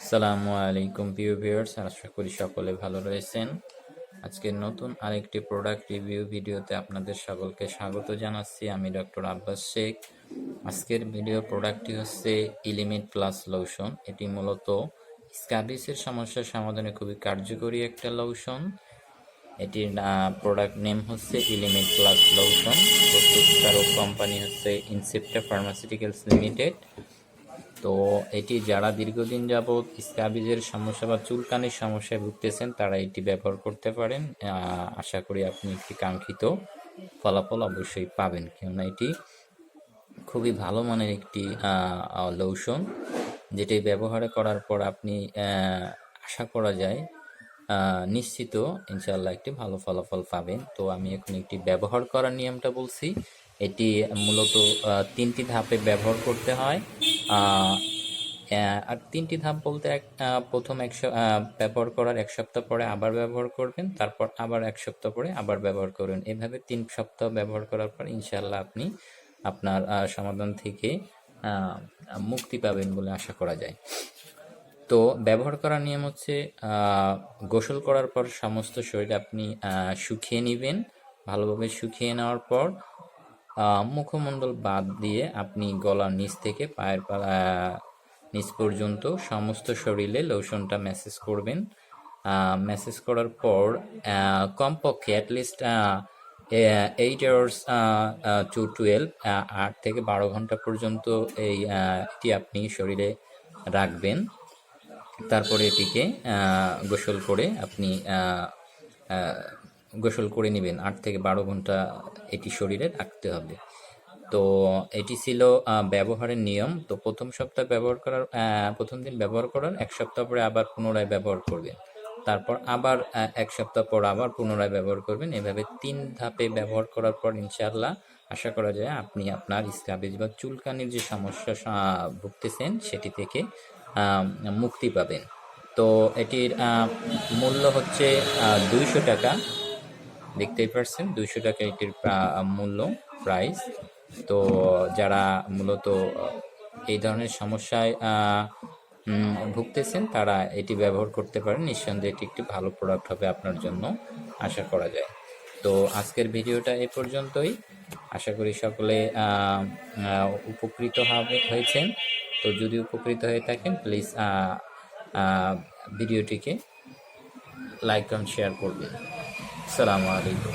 আসসালামু আলাইকুম প্রিয় ভিউয়ার্স, আশা করি সকলে ভালো রয়েছেন। আজকের নতুন আরেকটি প্রোডাক্ট রিভিউ ভিডিওতে আপনাদের সকলকে স্বাগত জানাচ্ছি। আমি ডক্টর আব্বাস শেখ। আজকের ভিডিও প্রোডাক্টটি হচ্ছে ইলিমিট প্লাস লোশন। এটি মূলত স্ক্যাবিসের সমস্যার সমাধানে খুবই কার্যকরী একটা লোশন। এটির প্রোডাক্ট নেম হচ্ছে ইলিমিট প্লাস লোশন। প্রস্তুতকারক কোম্পানি হচ্ছে ইনসেপ্টা ফার্মাসিউটিক্যালস লিমিটেড। তো এটি যারা দীর্ঘদিন যাবৎ স্ক্যাবিজের সমস্যা বা চুলকানির সমস্যায় ভুগতেছেন তারা এটি ব্যবহার করতে পারেন। আশা করি আপনি একটি কাঙ্ক্ষিত ফলাফল অবশ্যই পাবেন, কেননা এটি খুবই ভালো মানের একটি লোশন, যেটি ব্যবহার করার পর আপনি আশা করা যায় নিশ্চিত ইনশাআল্লাহ একটি ভালো ফলাফল পাবেন। তো আমি এখন একটি ব্যবহার করার নিয়মটা বলছি। এটি মূলত 3টি ধাপে ব্যবহার করতে হয়। আর 3টি ধাপ বলতে প্রথম ব্যবহার করার 1 সপ্তাহ পরে আবার ব্যবহার করবেন, তারপর আবার 1 সপ্তাহ পরে আবার ব্যবহার করবেন। এভাবে 3 সপ্তাহ ব্যবহার করার পর ইনশাআল্লাহ আপনি আপনার সমাধান থেকে মুক্তি পাবেন বলে আশা করা যায়। তো ব্যবহার করার নিয়ম হচ্ছে গোসল করার পর সমস্ত শরীর আপনি শুকিয়ে নেবেন। ভালোভাবে শুকিয়ে নেওয়ার পর মুখমণ্ডল বাদ দিয়ে আপনি গলার নিচ থেকে পায়ের নিচ পর্যন্ত সমস্ত শরীরে লোশনটা ম্যাসেজ করবেন। ম্যাসেজ করার পর কমপক্ষে অ্যাটলিস্ট 8 hours to 12 8 থেকে 12 ঘন্টা পর্যন্ত এটি আপনি শরীরে রাখবেন। তারপরে এটিকে গোসল করে আপনি গোসল করে নেবেন। 8 থেকে 12 ঘন্টা এটি শরীরে রাখতে হবে। তো এটি ছিল ব্যবহারের নিয়ম। তো প্রথম দিন ব্যবহার করার 1 সপ্তাহ পরে আবার পুনরায় ব্যবহার করবেন। তারপর আবার 1 সপ্তাহ পর আবার পুনরায় ব্যবহার করবেন। এভাবে 3 ধাপে ব্যবহার করার পর ইনশাআল্লাহ আশা করা যায় আপনি আপনার স্ক্যাবিজ বা চুলকানির যে সমস্যা ভুগতেছেন সেটি থেকে মুক্তি পাবেন। তো এটির মূল্য হচ্ছে 200 টাকা। দেখতেই পাচ্ছেন 200 টাকা এটির মূল্য, প্রাইস। তো যারা মূলত এই ধরনের সমস্যায় ভুগতেছেন তারা এটি ব্যবহার করতে পারেন। নিঃসন্দেহে এটি একটি ভালো প্রোডাক্ট হবে আপনার জন্য, আশা করা যায়। তো আজকের ভিডিওটা এ পর্যন্তই। আশা করি সকলে উপকৃত হয়েছেন। তো যদি উপকৃত হয়ে থাকেন প্লিজ ভিডিওটিকে লাইক এবং শেয়ার করবেন। আসসালামু আলাইকুম।